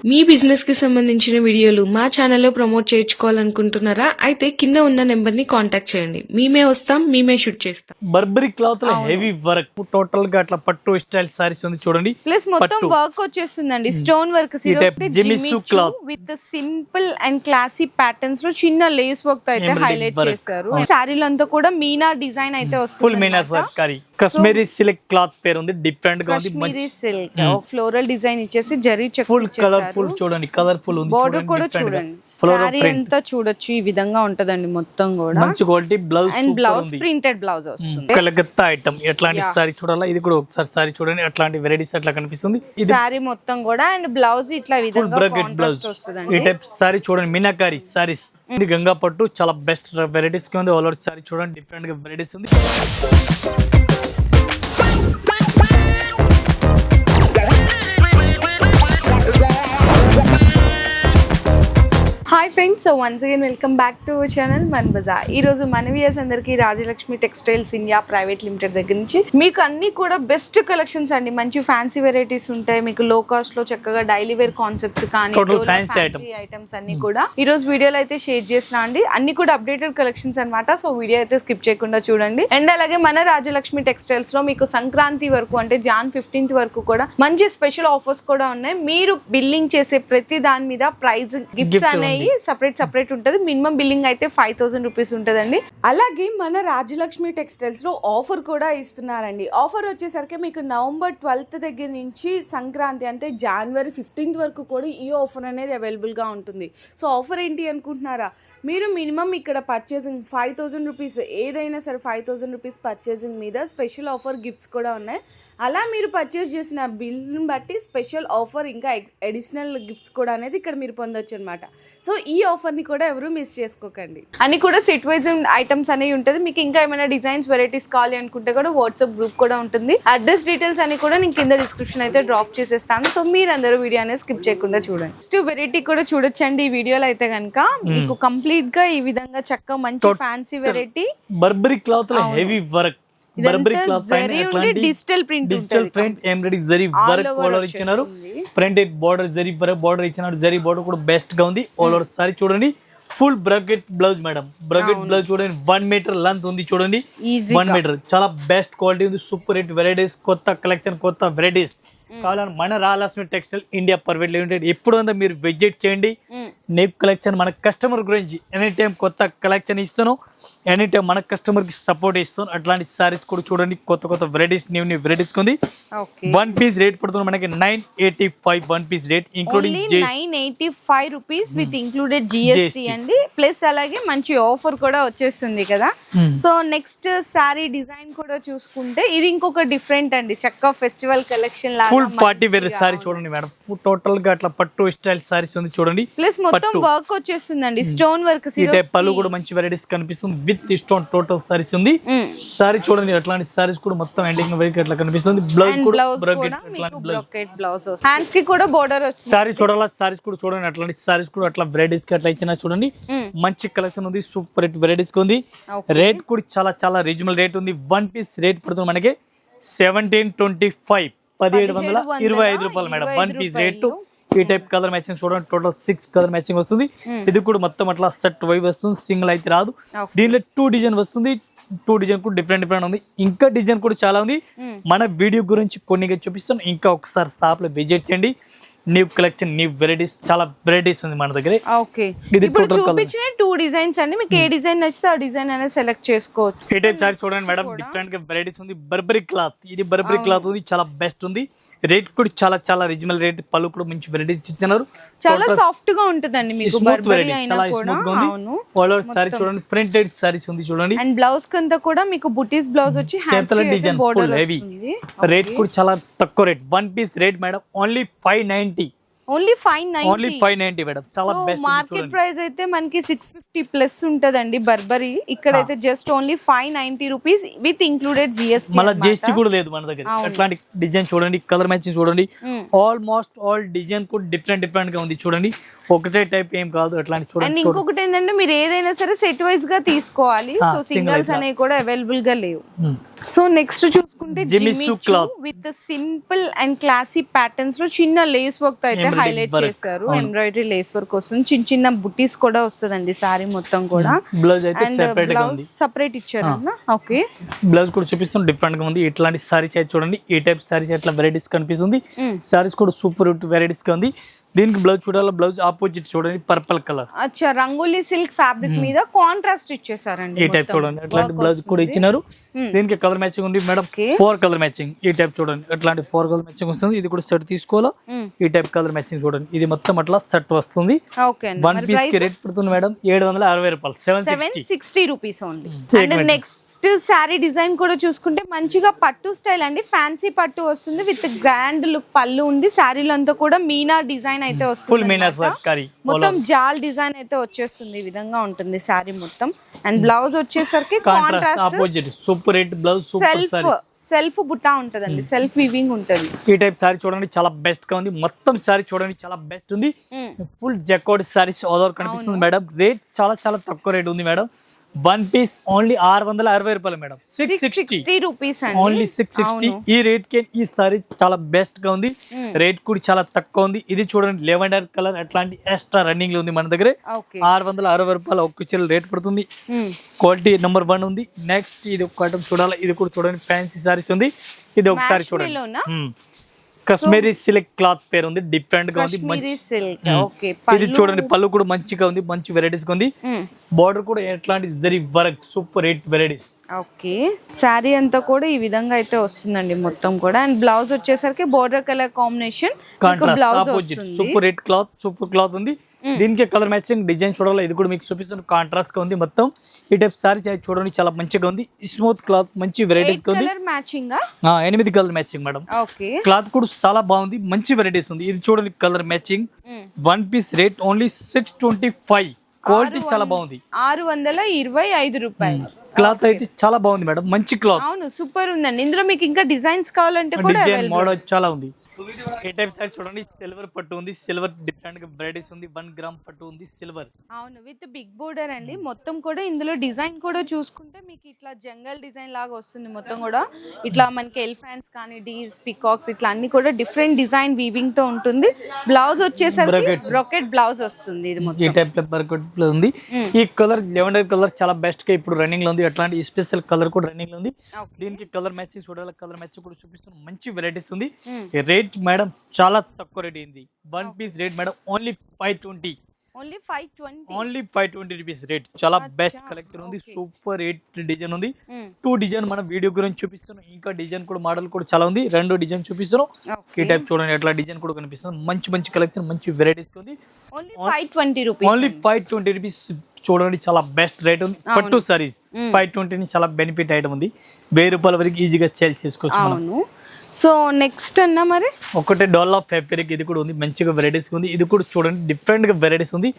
మీ business కి సంబంధించిన వీడియోలు మా ఛానల్లో ప్రమోట్ చేయించుకోవాలనుకుంటున్నారా? అయితే కింద ఉన్న నెంబర్ ని కాంటాక్ట్ చేయండి. మేమే వస్తాం, మేమే షూట్ చేస్తాం. బర్బరీ క్లాత్ లో హెవీ వర్క్ టోటల్ గా అట్లా పట్టు స్టైల్ సారీస్ ఉంది చూడండి. ప్లస్ మొత్తం వర్క్ వచ్చేస్తుందండి, stone work cloth with simple and classy patterns లో చిన్న లేస్ వర్క్ తో అయితే హైలైట్ చేశారు. సారీలంతా కూడా మీనా డిజైన్ అయితే వస్తుంది, full Meena work. Kashmiri silk cloth పేరు ఉంది, డిఫరెంట్ గా ఉంది. కశ్మీరీ సిల్క్ ఫ్లోరల్ డిజైన్ ఇచ్చేసి జరీ చెక్స్ ఫుల్ కలర్ఫుల్ చూడండి, కలర్ఫుల్ ఉంది. బోర్డర్ కూడా చూడండి, సారీ అంతా చూడొచ్చు ఈ విధంగా ఉంటదండి. మొత్తం కూడా మంచి quality blouse and blouse printed blouse వస్తుంది. కలగత్తా ఐటమ్ ఎట్లాంటి సారీ చూడాలా, ఇది కూడా ఒకసారి సారీ చూడండి, అట్లాంటి వెరైటీస్ అట్లా కనిపిస్తుంది. ఇది సారీ మొత్తం కూడా అండ్ బ్లౌజ్ ఇట్లా విధంగా బ్లౌజ్ వస్తుందండి. ఈ టైప్ సారీ చూడండి, మీనాకారి సారీస్. ఇది గంగా పట్టు చాలా బెస్ట్ వెరైటీస్ కి ఉంది. ఆల్ ఓవర్ సారీ చూడండి, డిఫరెంట్ గా వెరైటీస్ ఉంది. Hi friends, so once again welcome back to our channel మన బజార్. ఈ రోజు మన వ్యూయర్స్ అందరికి Rajalakshmi textiles India private limited దగ్గర నుంచి మీకు అన్ని కూడా బెస్ట్ కలెక్షన్స్ అండి. మంచి ఫ్యాన్సీ వెరైటీస్ ఉంటాయి మీకు, లో కాస్ట్ లో చక్కగా డైలీ వేర్ కాన్సెప్ట్స్ కానీ ఫ్యాన్సీ ఐటమ్స్ అన్ని కూడా ఈ రోజు వీడియోలో అయితే షేర్ చేసిన అండి. అన్ని కూడా అప్డేటెడ్ కలెక్షన్స్ అన్నమాట. సో వీడియో అయితే స్కిప్ చేయకుండా చూడండి. అండ్ అలాగే మన రాజలక్ష్మి టెక్స్టైల్స్ లో మీకు సంక్రాంతి వరకు అంటే జాన్ 15th వరకు కూడా మంచి స్పెషల్ ఆఫర్స్ కూడా ఉన్నాయి. మీరు బిల్లింగ్ చేసే ప్రతి దాని మీద ప్రైజ్ గిఫ్ట్స్ అనేవి సపరేట్ ఉంటది. మినిమం బిల్లింగ్ అయితే 5000 రూపీస్ ఉంటదండి. అలాగే మన రాజలక్ష్మి టెక్స్టైల్స్ లో ఆఫర్ కూడా ఇస్తున్నారండి. ఆఫర్ వచ్చేసరికి మీకు November 12th దగ్గర నుంచి సంక్రాంతి అంటే January 15th వరకు కూడా ఈ ఆఫర్ అనేది అవైలబుల్ గా ఉంటుంది. సో ఆఫర్ ఏంటి అనుకుంటున్నారా? మీరు మినిమం ఇక్కడ పర్చేసింగ్ 5000 రూపీస్, ఏదైనా సరే 5000 రూపీస్ పర్చేసింగ్ మీద స్పెషల్ ఆఫర్ గిఫ్ట్స్ కూడా ఉన్నాయి. అలా మీరు పర్చేస్ చేసిన బిల్ని బట్టి స్పెషల్ ఆఫర్ ఇంకా అడిషనల్ గిఫ్ట్స్ కూడా అనేది ఇక్కడ మీరు పొందొచ్చు అనమాట. సో ఈ ఆఫర్ని కూడా ఎవరు మిస్ చేసుకోకండి. అన్ని కూడా సెట్ వైజ్ ఐటమ్స్ అనేవి ఉంటుంది. మీకు ఇంకా ఏమైనా డిజైన్స్ వెరైటీస్ కావాలి అనుకుంటే కూడా వాట్సాప్ గ్రూప్ కూడా ఉంటుంది. అడ్రస్ డీటెయిల్స్ అని కూడా నేను కింద డిస్క్రిప్షన్ అయితే డ్రాప్ చేసేస్తాను. సో మీరు అందరూ వీడియో అనేది స్కిప్ చేయకుండా చూడండి. నెక్స్ట్ వెరైటీ కూడా చూడొచ్చండి ఈ వీడియోలో అయితే కనుక మీకు కంప్లీట్ గా ఈ విధంగా చక్కగా మంచి ఫ్యాన్సీ వెరైటీ బర్బరీ క్లాత్ లో heavy work. Digital print embroidery zari work order ఇచ్చినారు. ప్రింటెడ్ బార్డర్ జరీ బార్డర్ ఇచ్చినారు. జరీ బార్డర్ కూడా బెస్ట్ గా ఉంది. ఆల్ ఓవర్ సారీ చూడండి, full bracket blouse madam. Bracket blouse చూడండి, 1 మీటర్ లెంత్ ఉంది చూడండి, 1 మీటర్. చాలా బెస్ట్ క్వాలిటీ ఉంది. సూపర్ హిట్ వెరైటీస్, కొత్త కలెక్షన్, కొత్త వెరైటీస్ కావాలని మన Rajalakshmi textile India private limited ఎప్పుడు అంతా మీరు విజిట్ చేయండి. నేప్ కలెక్షన్ మన కస్టమర్ గురించి ఎనీ టైం కొత్త కలెక్షన్ ఇస్తాను, ఎనీ టైం మన కస్టమర్ కి సపోర్ట్ ఇస్తాను. అట్లాంటి సారీస్ కూడా చూడండి, కొత్త కొత్త వెరైటీస్, న్యూ వెరైటీస్ ఉంది. 1 పీస్ రేట్ పడుతుంది మనకి 985. 1 piece rate including 985 rupees with included GST అండి. ప్లస్ అలాగే మంచి ఆఫర్ కూడా వచ్చేస్తుంది కదా. సో నెక్స్ట్ సారీ డిజైన్ కూడా చూసుకుంటే ఇది ఇంకొక డిఫరెంట్ అండి, చక్కగా ఫెస్టివల్ కలెక్షన్ లాగా ఫుల్ పార్టీ వేర్ సారీ చూడండి మేడం. టోటల్ గా అట్లా పట్టు స్టైల్ సారీస్ ఉంది చూడండి. ప్లస్ మొత్తం వర్క్ వచ్చేస్తుందండి, స్టోన్ వర్క్. ఈ టైప్ పళ్ళు కూడా మంచి వెరైటీస్ కనిపిస్తుంది విత్ స్టోన్. టోటల్ సారీస్ ఉంది. సారీ చూడండి, అట్లాంటి సారీస్ కూడా మొత్తం ఎండింగ్ వరకు అట్లా కనిపిస్తుంది. బ్లౌజ్ కూడా బ్రాకెట్ బ్లౌజ్, హ్యాండ్స్ కి కూడా బోర్డర్ వచ్చింది. సారీ చూడాలా, సారీస్ కూడా చూడండి, అట్లాంటి సారీస్ కూడా అట్లా వెరైటీస్ కి అట్లా ఇచ్చినా చూడండి. మంచి కలెక్షన్ ఉంది, సూపర్ హిట్ వెరైటీస్ ఉంది. రేట్ కూడా చాలా చాలా రీజనబుల్ రేట్ ఉంది. 1 పీస్ రేట్ పడుతుంది మనకి 1725, 1725 రూపాయలు మేడం. 1 piece rate. ఈ టైప్ కలర్ మ్యాచింగ్ చూడండి, టోటల్ 6 కలర్ మ్యాచింగ్ వస్తుంది. ఇది కూడా మొత్తం అట్లా సెట్ వైవ్ వస్తుంది, సింగిల్ అయితే రాదు. దీనిలో 2 డిజైన్ వస్తుంది. 2 డిజైన్ కూడా డిఫరెంట్ ఉంది. ఇంకా డిజైన్ కూడా చాలా ఉంది. మన వీడియో గురించి కొన్ని చూపిస్తాను. ఇంకా ఒకసారి షాప్ లో విజిట్ చేయండి. న్యూ కలెక్షన్, న్యూ వెరైటీస్, చాలా వెరైటీస్ ఉంది మన దగ్గర. ఓకే, ఇప్పుడు చూపించిన 2 డిజైన్స్ అండి. మీకు ఏ డిజైన్ నచ్చితే ఆ డిజైన్ అనేది సెలెక్ట్ చేసుకోవచ్చు. ఈ టైప్ సారీ చూడండి మేడం, డిఫరెంట్ గా వెరైటీస్ ఉంది. బర్బరీ క్లాత్, ఇది బర్బరీ క్లాత్ ఉంది, చాలా బెస్ట్ ఉంది. రేట్ కూడా చాలా చాలా రీజనబుల్ రేట్. పళ్ళు కూడా మంచి వెరైటీస్ ఇచ్చినారు. చాలా సాఫ్ట్ గా ఉంటుందండి మీకు బర్బరీ అయినా కూడా. అవును, సారీ చూడండి, ప్రింటెడ్ సారీస్ ఉంది చూడండి. అండ్ బ్లౌజ్ కింద కూడా మీకు బుటీస్ బ్లౌజ్ వచ్చి చేతల డిజైన్ ఫుల్ హెవీ. రేట్ కూడా చాలా తక్కువ rate. 1 piece rate madam only 590. Only 590 madam. చాలా బెస్ట్. మార్కెట్ ప్రైస్ అయితే మనకి 650 ప్లస్ ఉంటదండి బర్బరీ. ఇక్కడైతే just only 590 rupees with included GST. మళ్ళీ జిఎస్టీ కూడా లేదు మన దగ్గర. అట్లాంటి డిజైన్ చూడండి, కలర్ మ్యాచింగ్ చూడండి. ఆల్మోస్ట్ ఆల్ డిజైన్ కూడా డిఫరెంట్ గా ఉంది చూడండి. ఒకటే టైప్ ఏం కాదు, అట్లాంటి చూడండి. అండ్ ఇంకొకటి ఏంటంటే మీరు ఏదైనా సరే సెట్ వైజ్ గా తీసుకోవాలి. సో సింగిల్స్ అనేవి కూడా అవైలబుల్ గా లేవు. సో నెక్స్ట్ చూసుకుంటే Jimmy Choo cloth. With simple and classy patterns లో చిన్న లేస్ వర్క్ తో అయితే Embroidery హైలైట్ work. చేశారు. ఎంబ్రాయిడరీ లేస్ వర్క్ వస్తుంది, చిన్న చిన్న బుటీస్ కూడా వస్తుందండి సారీ మొత్తం కూడా. బ్లౌజ్ అయితే అండ్ సెపరేట్ గా బ్లౌజ్ ఉంది. సపరేట్ ఇచ్చారు అన్న. ఓకే, బ్లౌజ్ కూడా చూపిస్తుంది డిఫరెంట్ గా ఉంది. ఇట్లాంటి సారీస్ అయితే చూడండి, ఈ టైప్ సారీస్ ఎట్లా వెరైటీస్ కనిపిస్తుంది. సారీస్ కూడా సూపర్ వెరైటీస్ గా ఉంది. దీనికి బ్లౌజ్ చూడాలి, బ్లౌజ్ ఆపోజిట్ చూడండి పర్పుల్ కలర్. అచ్చా, రంగోలీ సిల్క్ ఫ్యాబ్రిక్ మీద కాంట్రాస్ట్ ఇచ్చేసారండి. ఈ టైప్ చూడండి, అట్లాంటి బ్లౌజ్ కూడా ఇచ్చినారు. దీనికి కలర్ మ్యాచింగ్ ఉంది మేడం, 4 కలర్ మ్యాచింగ్. ఈ టైప్ చూడండి, అట్లాంటి 4 కలర్ మ్యాచింగ్ వస్తుంది. ఇది కూడా సెట్ తీసుకోవాలా. ఈ టైప్ కలర్ మ్యాచింగ్ చూడండి, ఇది మొత్తం అట్లా సెట్ వస్తుంది. ఓకే, 1 పీస్ కి రేట్ పడుతుంది మేడం 760 రూపాయలు, 760 rupees only. And next sari design కూడా చూసుకుంటే మంచిగా పట్టు స్టైల్ అండి, ఫ్యాన్సీ పట్టు వస్తుంది విత్ గ్రాండ్ లుక్. పళ్ళు ఉంది, శారీలో అంతా కూడా మీనా డిజైన్ అయితే ఫుల్ వస్తుంది, మీనా సారీ మొత్తం జాల్ డిజైన్ అయితే వచ్చేస్తుంది. ఈ విధంగా ఉంటుంది శారీ మొత్తం. అండ్ బ్లౌజ్ వచ్చేసరికి contrast opposite super rate blouse, super saris. Self బుట్టా ఉంటదండి, సెల్ఫ్ వీవింగ్ ఉంటది. ఈ టైప్ సారీ చూడండి చాలా బెస్ట్ గా ఉంది. మొత్తం సారీ చూడండి చాలా బెస్ట్ ఉంది. ఫుల్ జెకోడ్ సారీస్ ఆల్ ఓవర్ కనిపిస్తుంది మేడం. రేట్ చాలా చాలా తక్కువ రేట్ ఉంది మేడం. 1 పీస్ ఓన్లీ 660 రూపాయలు మేడం, 660 రూపీస్ ఓన్లీ 660. ఈ రేట్ కి ఈ సారీ చాలా బెస్ట్ గా ఉంది. రేట్ కూడా చాలా తక్కువ ఉంది. ఇది చూడండి లెవెండర్ కలర్, అట్లాంటి ఎక్స్ట్రా రన్నింగ్ లో ఉంది మన దగ్గర. 660 రూపాయలు ఒక్క చీర రేట్ పడుతుంది. క్వాలిటీ నెంబర్ 1 ఉంది. నెక్స్ట్ ఇది ఒక ఐటమ్ చూడాలి, ఇది కూడా చూడండి ఫ్యాన్సీ సారీస్ ఉంది. ఇది ఒకసారి చూడండి, కాశ్మీరీ సిల్క్ క్లాత్ పేరు ఉంది, డిఫరెంట్ గా ఉంది. ఇది చూడండి పళ్ళు కూడా మంచిగా ఉంది, మంచి వెరైటీస్ గా ఉంది. బార్డర్ కూడా ఎట్లాంటి zari work, super rate varieties. Okay, sari అంతా కూడా ఈ విధంగా అయితే వస్తుందండి మొత్తం కూడా. అండ్ బ్లౌజ్ వచ్చేసరికి border colour combination, contrast opposite super rate cloth, super cloth ఉంది. దీనికి కలర్ మ్యాచింగ్ డిజైన్ చూడాలి, ఇది కూడా మీకు చూపిస్తాను. కాంట్రాస్ట్ గా ఉంది మొత్తం. ఈ టైప్ సారీ చూడండి చాలా మంచిగా ఉంది, స్మూత్ క్లాత్, మంచి వెరైటీస్ గా ఉంది. 8 కలర్ మ్యాచింగ్ మేడం. క్లాత్ కూడా చాలా బాగుంది, మంచి వెరైటీస్ ఉంది. ఇది చూడండి colour matching. 1 piece rate only 625. Quality చాలా బాగుంది, 625 రూపాయలు. క్లాత్ అయితే చాలా బాగుంది మేడం, మంచి క్లాత్. అవును, సూపర్ ఉందండి. ఇందులో మీకు ఇంకా డిజైన్స్ కావాలంటే కూడా డిజైన్ మోడల్ చాలా ఉంది. ఏ టైప్ సారీ చూడండి, సిల్వర్ పట్టు ఉంది, సిల్వర్ డిఫరెంట్ గా వెరైటీస్ ఉంది. 1 గ్రామ్ పట్టు ఉంది సిల్వర్. అవును, విత్ బిగ్ బోర్డర్ అండి మొత్తం కూడా. ఇందులో డిజైన్ కూడా చూసుకుంటే మీకు ఇట్లా జంగల్ డిజైన్ లాగా వస్తుంది మొత్తం కూడా. ఇట్లా మనకి ఎలిఫెంట్స్ కానీ డీస్, పికాక్స్ ఇట్లా అన్ని కూడా డిఫరెంట్ డిజైన్ వీవింగ్ తో ఉంటుంది. బ్లౌజ్ వచ్చేసరికి బ్రొకెట్ బ్లౌజ్ వస్తుంది. ఇది మొత్తం ఈ టైప్ లో బ్రొకెట్ లో ఉంది. ఈ కలర్ లెవెండర్ కలర్ చాలా బెస్ట్ గా ఇప్పుడు రన్నింగ్ లో ఉంది. అట్లాంటి స్పెషల్ కలర్ కూడా రన్నింగ్ లో ఉంది. దీనికి కలర్ మ్యాచింగ్ చూడాలి, కలర్ మ్యాచింగ్ కూడా చూపిస్తున్నాం. మంచి వెరైటీస్ ఉంది. రేట్ మేడం చాలా తక్కువ రేట్ అయింది. 1 piece rate madam only 520. Only 520 rupees rate. చాలా బెస్ట్ కలెక్షన్ ఉంది, సూపర్ 8 డిజైన్ ఉంది. 2 డిజైన్ మన వీడియో గురించి చూపిస్తున్నాం. ఇంకా డిజైన్ కూడా మోడల్ కూడా చాలా ఉంది, 2 డిజైన్ చూపిస్తున్నాం. ఈ టైప్ చూడండి ఎట్లా డిజైన్ కూడా కనిపిస్తుంది. మంచి మంచి కలెక్షన్, మంచి వెరైటీస్ ఉంది. ఓన్లీ 520 రూపీస్ చూడండి చాలా బెస్ట్ రేట్ ఉంది. పట్టు సారీస్ 520 ని చాలా బెనిఫిట్ ఐటమ్ ఉంది. 1000 రూపాయల వరకు ఈజీగా సేల్ చేసుకోవచ్చు మనం. సో నెక్స్ట్ అన్న మరి ఒకటే డోలా ఫ్యాబ్రిక్, ఇది కూడా ఉంది, మంచిగా వెరైటీస్ ఉంది. ఇది కూడా చూడండి డిఫరెంట్ గా వెరైటీస్ ఉంది.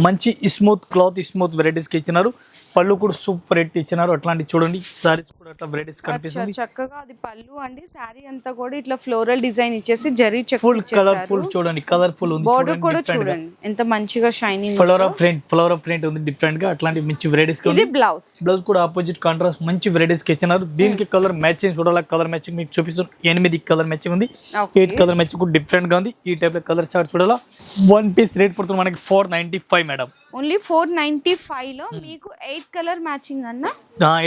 మంచి స్మూత్ క్లాత్, స్మూత్ వెరైటీస్ కి ఇచ్చినారు. పళ్ళు కూడా సూపర్ రేట్ ఇచ్చినారు. అట్లాంటి చూడండి సారీస్ కూడా అట్లా వెరైటీస్ కనిపిస్తుంది. చక్కగా అది పళ్ళు అండి. సారీ అంతా కూడా ఇట్లా ఫ్లోరల్ డిజైన్ ఇచ్చేసి జరీ చెక్స్ ఫుల్ కలర్ఫుల్ చూడండి, కలర్ఫుల్ ఉంది. బోర్డర్ కూడా చూడండి ఎంత మంచిగా షైనింగ్. ఫ్లోరా ప్రింట్ ఉంది డిఫరెంట్ గా. అట్లాంటి మంచి వెరైటీస్. ఇది బ్లౌజ్ కూడా ఆపోజిట్ కాంట్రాస్ట్ మంచి వెరైటీస్ కి ఇచ్చినారు. దీనికి కలర్ మ్యాచింగ్ చూడాలి, కలర్ మ్యాచింగ్ మీకు చూపిస్తాను. 8 కలర్ మ్యాచింగ్ ఉంది, 8 కలర్ మ్యాచింగ్ కూడా డిఫరెంట్ గా ఉంది. ఈ టైప్ లో కలర్ చార్ట్ చూడాలా. 1 పీస్ రేట్ పడుతుంది మనకి 495 మేడం. ఓన్లీ 495 లో మీకు 8 కలర్ మ్యాచింగ్ అన్న.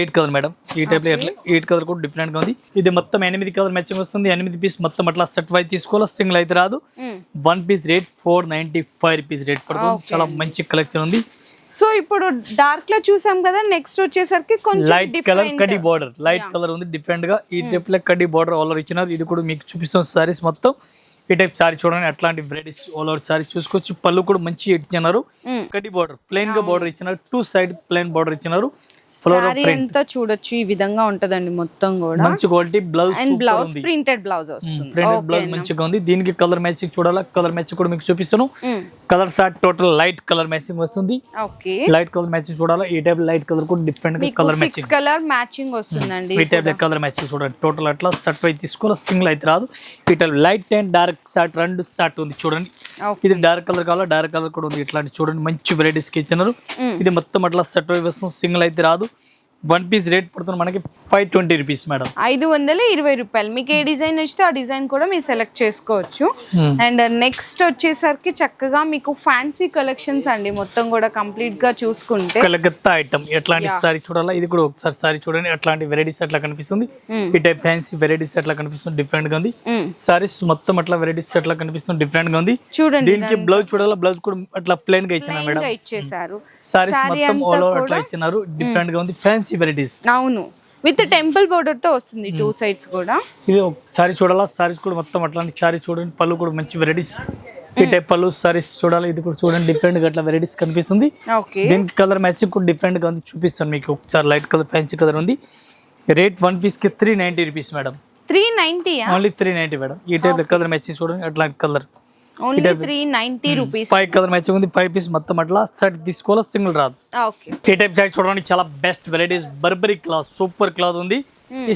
8 కలర్ మేడం. ఈ టైప్ లో 8 కలర్ కూడా డిఫరెంట్ గా ఉంది. ఇది మొత్తం 8 కలర్ మ్యాచింగ్ వస్తుంది. 8 పీస్ మొత్తం అట్లా సెట్ వైజ్ తీసుకోవాలి, సింగిల్ అయితే రాదు. 1 పీస్ రేట్ 495 రూపీస్ రేట్ పడుతుంది. చాలా మంచి కలెక్షన్ ఉంది. సో ఇప్పుడు డార్క్ లో చూసాం కదా, నెక్స్ట్ వచ్చేసరికి కొంచెం లైట్ కలర్ కడ్డీ బార్డర్, లైట్ కలర్ ఉంది డిఫరెంట్ గా. ఈ టైప్ లో కడ్డీ బార్డర్ ఆల్ ఓవర్ ఇచ్చినారు. ఇది కూడా మీకు చూపిస్తాం సారీస్ మొత్తం. ఈ టైప్ సారీ చూడండి, అట్లాంటి వెరైటీస్ ఆల్ ఓవర్ సారీ చూసుకోవచ్చు. పళ్ళు కూడా మంచి ఇచ్చినారు. కడ్డీ బార్డర్, ప్లెయిన్ గా బార్డర్ ఇచ్చినారు. 2 సైడ్ ప్లెయిన్ బార్డర్ ఇచ్చినారు. సారీ అంతా చూడొచ్చు ఈ విధంగా ఉంటదండి మొత్తం కూడా. మంచి quality blouse and blouse printed blouse వస్తుంది. ప్రింటెడ్ బ్లౌజ్ మంచిగా ఉంది. దీనికి కలర్ మ్యాచింగ్ చూడాలా, కలర్ మ్యాచింగ్ కూడా మీకు చూపిస్తాను. కలర్ సాట్ టోటల్ లైట్ కలర్ మ్యాచింగ్ వస్తుంది. ఓకే, లైట్ కలర్ మ్యాచింగ్ చూడాలా. ఈ టైప్ లైట్ కలర్ కూడా డిఫరెంట్ గా కలర్ మ్యాచింగ్, 6 కలర్ మ్యాచింగ్ వస్తుందండి. ఈ టైప్ కలర్ మ్యాచింగ్ చూడండి. టోటల్ అట్లా సెట్ వై తీసుకోవాలి, సింగిల్ అయితే రాదు. ఈ టైప్ లైట్ అండ్ డార్క్ సాట్ 2 సాట్ ఉంది చూడండి. ఇది డార్క్ కలర్ కావాలా, డార్క్ కలర్ కూడా ఉంది. ఇట్లాంటి చూడండి మంచి వెరైటీస్ కి ఇచ్చినారు. ఇది మొత్తం అట్లా సెట్ వై వస్తుంది, సింగిల్ అయితే రాదు. వన్ పీస్ రేట్ పడుతుంది మనకి 520 రూపీస్ మేడం. 520 రూపాయలు. మీకు ఏ డిజైన్ ఇస్తే ఆ డిజైన్ కూడా మీరు సెలెక్ట్ చేసుకోవచ్చు. అండ్ నెక్స్ట్ వచ్చేసరికి చక్కగా మీకు ఫ్యాన్సీ కలెక్షన్స్ అండి. మొత్తం కూడా కంప్లీట్ గా చూసుకుంటే కలకత్తా ఐటమ్ ఎట్లాంటి సారీ చూడాలా, ఇది కూడా ఒకసారి సారీ చూడండి. అట్లాంటి వెరైటీస్ అట్లా కనిపిస్తుంది. ఈ టైప్ ఫ్యాన్సీ వెరైటీస్ అట్లా కనిపిస్తుంది, డిఫరెంట్ గా ఉంది. సారీస్ మొత్తం అట్లా వెరైటీస్ అట్లా కనిపిస్తుంది, డిఫరెంట్ గా ఉంది. చూడండి, దీనికి బ్లౌజ్ చూడాలా, బ్లౌజ్ కూడా అట్లా ప్లెయిన్ గా ఇచ్చిన మేడం ఇచ్చేసారు. సారీస్ మొత్తం ఆల్ ఓవర్ అట్లా ఇచ్చినారు, డిఫరెంట్ గా ఉంది. ఫ్యాన్సీ వెరైటీస్ అవును, విత్ టెంపుల్ బోర్డర్ తో వస్తుంది 2 సైడ్స్ కూడా. ఇది సారీ చూడాలా, సారీస్ కూడా మొత్తం అట్లాంటి సారీ చూడండి. పళ్ళు కూడా మంచి వెరైటీస్, ఈ టైప్ పళ్ళు సారీస్ చూడాలి. ఇది కూడా చూడండి, డిఫరెంట్ గా అట్లా వెరైటీస్ కనిపిస్తుంది. దీనికి కలర్ మ్యాచింగ్ కూడా డిఫరెంట్ గా ఉంది, చూపిస్తాను మీకు. ఒకసారి లైట్ కలర్ ఫ్యాన్సీ కలర్ ఉంది. రేట్ వన్ పీస్ కి 390 రూపీస్ మేడం. 390 only 390 madam. ఈ టైప్ కలర్ మ్యాచింగ్ చూడండి, అట్లాంటి colour only 390 rupees. 5 colour matching ఉంది. 5 పీస్ మొత్తం అట్లా సెట్ తీసుకోవాలా, సింగిల్ రాదు. ఓకే, ఈ టైప్ జాకెట్ చూడండి, చాలా best varieties. Burberry cloth, super cloth ఉంది.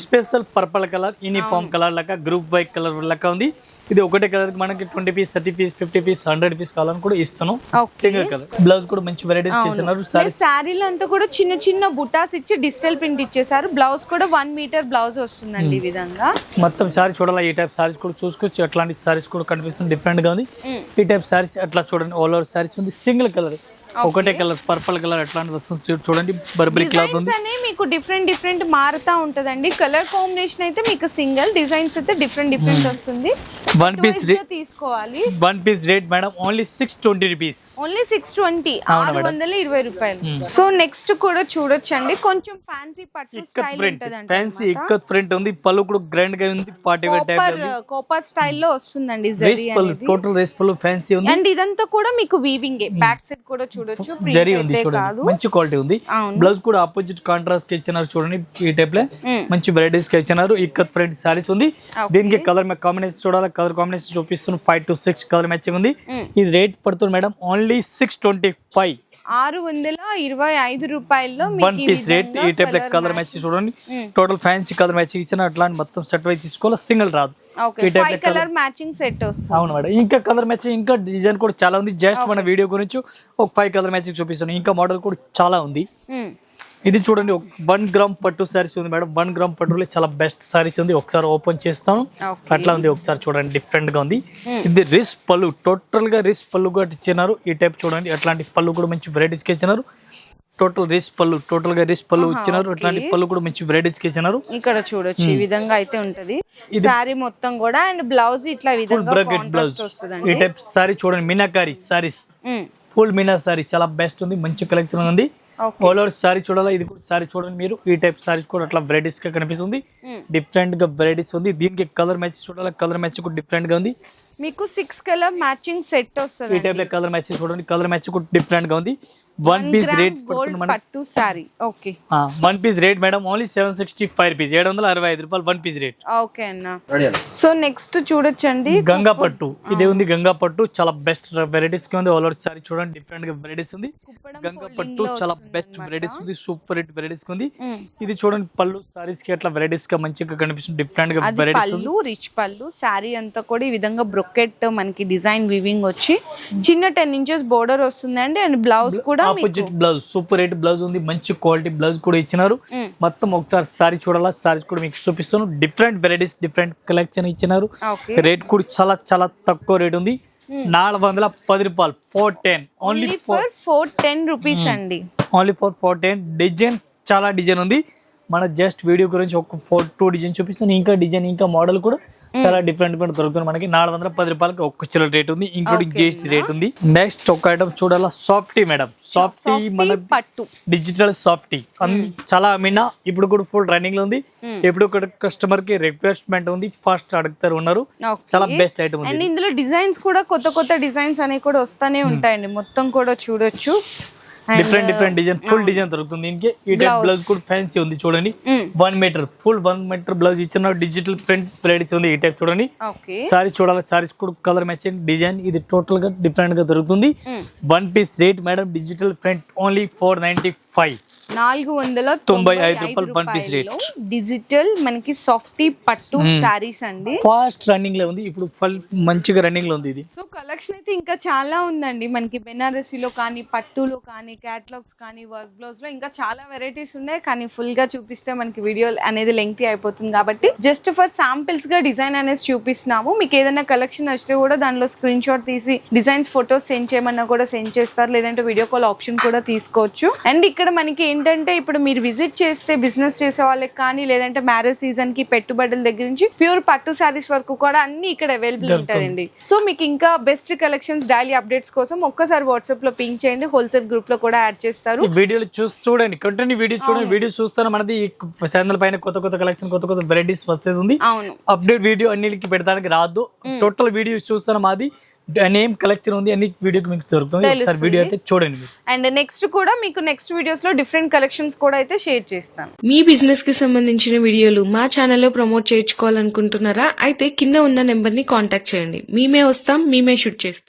Special purple colour, uniform colour లెక్క, గ్రూప్ వైట్ కలర్ లెక్క ఉంది. ఇది ఒకటే కలర్ మనకి 20 పీస్, 30 పీస్, 50 పీస్, 100 పీస్ కావాలని కూడా ఇస్తున్నాం. Single colour. బ్లౌజ్ కూడా మంచి వెరైటీస్ చేస్తున్నారు. శారీలో అంతా కూడా చిన్న చిన్న బుటాస్ ఇచ్చి డిజిటల్ ప్రింట్ ఇచ్చేసారు. బ్లౌజ్ కూడా 1 మీటర్ బ్లౌజ్ వస్తుందండి ఈ విధంగా. మొత్తం సారీ చూడాలి. ఈ టైప్ సారీస్ కూడా చూసుకోవచ్చు. అట్లాంటి సారీస్ కూడా కనిపిస్తుంది, డిఫరెంట్ గా ఉంది. ఈ టైప్ సారీస్ అట్లా చూడండి, ఆల్ ఓవర్ సారీస్ ఉంది. సింగిల్ కలర్, ఒకటే కలర్, పర్పల్ కలర్ అట్లాంటి వస్తుంది. చూడండి, బర్బరీ క్లాత్ ఉంది. మీకు డిఫరెంట్ మారుతా ఉంటదండి. కలర్ కాంబినేషన్ అయితే మీకు సింగిల్, డిజైన్స్ అయితే డిఫరెంట్ వస్తుంది. వన్ పీస్ తీసుకోవాలి. One piece rate madam only 620 rupees. Only 620, 620 రూపాయలు. సో నెక్స్ట్ కూడా చూడొచ్చండి, కొంచెం ఫ్యాన్సీ పట్టు స్టైల్ ఉంటదండి. ఫ్యాన్సీ ఇక్కత్ ప్రింట్ ఉంది. పళ్ళు కూడా గ్రాండ్ గా ఉంది, పార్టీ వేర్ టైప్ ఉంది. కోపర్ స్టైల్లో వస్తుందండి రేస్ పళ్ళు, టోటల్ రేస్ పళ్ళు ఫ్యాన్సీ ఉంది. అండ్ ఇదంతా కూడా మీకు వీవింగ్, బ్యాక్ సైడ్ కూడా చూడొచ్చు, జరీ ఉంది చూడండి, మంచి క్వాలిటీ ఉంది. బ్లౌజ్ కూడా ఆపోజిట్ కాంట్రాస్ట్ కి ఇచ్చినారు చూడండి. ఈ టైప్ లో మంచి వెరైటీస్ కి ఇచ్చినారు. ఇక్కత్ ప్రింట్ సారీస్ ఉంది. దీనికి కలర్ కాంబినేషన్ చూడాలి, కలర్ కాంబినేషన్ చూపిస్తున్నాను. 5 to 6 కలర్ మ్యాచింగ్ ఉంది. ఇది రేట్ పడుతుంది మేడం ఓన్లీ 625. 625 రూపాయల్లో వన్ పీస్ రేట్. ఈ టైప్ లో కలర్ మ్యాచింగ్ చూడండి, టోటల్ ఫ్యాన్సీ కలర్ మ్యాచింగ్ ఇచ్చిన అట్లాంటి మొత్తం సెట్ వైజ్ తీసుకోవాలి, సింగిల్ రాదు. కలర్ మ్యాచింగ్ సెట్ వస్తుంది. అవును మేడం. ఇంకా కలర్ మ్యాచింగ్, ఇంకా డిజైన్ కూడా చాలా ఉంది. జస్ట్ మన వీడియో గురించి ఒక 5 కలర్ మ్యాచింగ్ చూపిస్తాను. ఇంకా మోడల్ కూడా చాలా ఉంది. ఇది చూడండి, 1 గ్రామ్ పట్టు సారీస్ ఉంది మేడం. 1 గ్రామ్ పట్టులో చాలా బెస్ట్ సారీస్ ఉంది. ఒకసారి ఓపెన్ చేస్తాను, అట్లా ఉంది. ఒకసారి చూడండి, డిఫరెంట్ గా ఉంది. ఇది రిస్ పళ్ళు, టోటల్ గా రిస్ పళ్ళు కూడా ఇచ్చినారు. ఈ టైప్ చూడండి, అట్లాంటి పళ్ళు కూడా మంచి వెరైటీస్ కి ఇచ్చినారు. టోటల్ రిస్ పళ్ళు, టోటల్ గా రిస్ పళ్ళు ఇచ్చినారు. అట్లాంటి పళ్ళు కూడా మంచి వెరైటీస్ కి ఇచ్చినారు. ఇక్కడ చూడొచ్చు, ఈ విధంగా అయితే ఉంటది సారీ మొత్తం కూడా. అండ్ బ్లౌజ్ ఇట్లా విధంగా కాంట్రాస్ట్ వస్తదండి. ఈ టైప్ సారీ చూడండి, మీనాకారి సారీస్, ఫుల్ మీనా సారీ చాలా బెస్ట్ ఉంది, మంచి కలెక్షన్ ఉంది. ఆల్ ఓవర్ సారీ చూడాలా. ఇది కూడా సారీ చూడండి మీరు. ఈ టైప్ సారీస్ కూడా అట్లా వెరైటీస్ గా కనిపిస్తుంది, డిఫరెంట్ గా వెరైటీస్ ఉంది. దీనికి కలర్ మ్యాచ్ చూడాలి, కలర్ మ్యాచ్ కూడా డిఫరెంట్ గా ఉంది. మీకు 6 కలర్ మ్యాచింగ్ సెట్ వస్తుంది. ఈ టైప్ లో కలర్ మ్యాచ్ చూడండి, కలర్ మ్యాచ్ కూడా డిఫరెంట్ గా ఉంది. వన్ పీస్ రేట్ పట్టు sari. Okay, one piece rate madam only 765 rupees. 765 రూపాయలు వన్ పీస్ రేట్. ఓకే అన్న. సో నెక్స్ట్ చూడొచ్చండి, గంగా పట్టు. ఇదే ఉంది గంగా పట్టు, చాలా బెస్ట్ వెరైటీస్ గా ఉంది. ఆల్ ఓవర్ సారీ చూడండి, డిఫరెంట్ గా వెరైటీస్ ఉంది. గంగా పట్టు చాలా బెస్ట్ వెరైటీస్ ఉంది, సూపర్ హిట్ వెరైటీస్ ఉంది. ఇది చూడండి, పళ్ళు సారీస్ కి అట్లా వెరైటీస్ గా మంచిగా కనిపిస్తుంది, డిఫరెంట్ గా వెరైటీస్ ఉంది. రిచ్ పళ్ళు సారీ అంతా కూడా ఈ విధంగా బ్రొకెట్ మనకి డిజైన్ వివింగ్ వచ్చి చిన్న 10 inches బోర్డర్ వస్తుందండి. అండ్ బ్లౌజ్ కూడా opposite blouse, super hit blouse ఉంది, మంచి క్వాలిటీ బ్లౌజ్ కూడా ఇచ్చినారు. మొత్తం ఒకసారి సారీ చూడాలా, సారీస్ కూడా మీకు చూపిస్తాను. డిఫరెంట్ వెరైటీస్, డిఫరెంట్ కలెక్షన్ ఇచ్చినారు. రేట్ కూడా చాలా చాలా తక్కువ రేట్ ఉంది, 410 రూపాయలు. 410 ఓన్లీ ఫర్ 410 రూపీస్ అండి. Only for 410. డిజైన్ చాలా డిజైన్ ఉంది. మన జస్ట్ వీడియో గురించి ఒక 2 డిజైన్ చూపిస్తాను. ఇంకా డిజైన్, ఇంకా మోడల్ కూడా చాలా డిఫరెంట్ దొరుకుతుంది మనకి. 410 రూపాయలకి ఒక్క చిల్లర రేట్ ఉంది, ఇంక్లూడింగ్ జిఎస్టీ రేట్ ఉంది. నెక్స్ట్ ఒక ఐటమ్ చూడాలా, సాఫ్టీ మేడం. సాఫ్టీ మన పట్టు, డిజిటల్ సాఫ్టీ చాలా అమ్మినా, ఇప్పుడు కూడా ఫుల్ రన్నింగ్ లో ఉంది. ఎప్పుడు కస్టమర్ కి రిక్వెస్ట్మెంట్ ఉంది, ఫాస్ట్ అడుగుతారు ఉన్నారు. చాలా బెస్ట్ ఐటమ్ ఉంది. అండ్ ఇందులో డిజైన్స్ కూడా కొత్త డిజైన్స్ అనేవి కూడా వస్తానే ఉంటాయండి. మొత్తం కూడా చూడొచ్చు, డిఫరెంట్ డిజైన్, ఫుల్ డిజైన్ దొరుకుతుంది దీనికి. ఈ టైప్ బ్లౌజ్ కూడా ఫ్యాన్సీ ఉంది చూడండి. 1 మీటర్, ఫుల్ 1 మీటర్ బ్లౌజ్ ఇచ్చిన డిజిటల్ ప్రింట్ వెరైటీస్ ఉంది. ఈ టైప్ చూడండి, సారీస్ చూడాలి, సారీస్ కూడా కలర్ మ్యాచింగ్ డిజైన్. ఇది టోటల్ గా డిఫరెంట్ గా దొరుకుతుంది. 1 piece rate madam, digital print only 495. 495 రూపాయలు వన్ పీస్ రేట్. డిజిటల్ మనకి సాఫ్టీ పట్టు సారీస్ అండి. ఫాస్ట్ రన్నింగ్ లో ఉంది ఇప్పుడు, మంచిగా రన్నింగ్ లో ఉంది ఇది. సో కలెక్షన్ అయితే ఇంకా చాలా ఉందండి మనకి. బెనారసీలో కానీ, పట్టులో కానీ, క్యాటలాగ్స్ కానీ, వర్క్ బ్లౌజ్ లో ఇంకా చాలా వెరైటీస్ ఉన్నాయి. కానీ ఫుల్ గా చూపిస్తే మనకి వీడియో అనేది లెంగ్తీ అయిపోతుంది కాబట్టి జస్ట్ ఫర్ శాంపిల్స్ గా డిజైన్ అనేది చూపిస్తున్నాము. మీకు ఏదైనా కలెక్షన్ వస్తే కూడా దానిలో స్క్రీన్ షాట్ తీసి డిజైన్స్ ఫొటోస్ సెండ్ చేయమన్నా కూడా సెండ్ చేస్తారు, లేదంటే వీడియో కాల్ ఆప్షన్ కూడా తీసుకోవచ్చు. అండ్ ఇక్కడ మనకి ఏంటంటే ఇప్పుడు మీరు విజిట్ చేస్తే బిజినెస్ చేసే వాళ్ళకి కానీ, లేదంటే మ్యారేజ్ సీజన్ కి పెట్టుబడుల దగ్గర నుంచి ప్యూర్ పట్టు సారీస్ వరకు కూడా అన్ని ఇక్కడ అవైలబుల్ ఉంటాయండి. సో మీకు ఇంకా బెస్ట్ కలెక్షన్స్ డైలీ అప్డేట్స్ కోసం ఒక్కసారి వాట్సాప్ లో పింక్ చేయండి, హోల్సేల్ గ్రూప్ లో కూడా యాడ్ చేస్తారు. వీడియోలు చూడండి, కంటిన్యూ వీడియో చూడండి. వీడియో చూస్తాను మనది ఛానల్ పైన కొత్త కలెక్షన్, కొత్త వెరైటీస్ వస్తుంది. అవును, అప్డేట్ వీడియో అన్నిటికి పెడతానికి రాదు. టోటల్ వీడియో చూస్తాను మాది నేమ్ కలెక్షన్ ఉంది, అన్ని వీడియోకి మీకు దొరుకుతుంది. ఒకసారి వీడియో అయితే చూడండి. అండ్ నెక్స్ట్ కూడా మీకు నెక్స్ట్ వీడియోస్ లో డిఫరెంట్ కలెక్షన్స్ కూడా అయితే షేర్ చేస్తాను. మీ బిజినెస్ కి సంబంధించిన వీడియోలు మా ఛానల్లో ప్రమోట్ చేయించుకోవాలనుకుంటున్నారా? అయితే కింద ఉన్న నెంబర్ ని కాంటాక్ట్ చేయండి. మేమే వస్తాం, మేమే షూట్ చేస్తాం.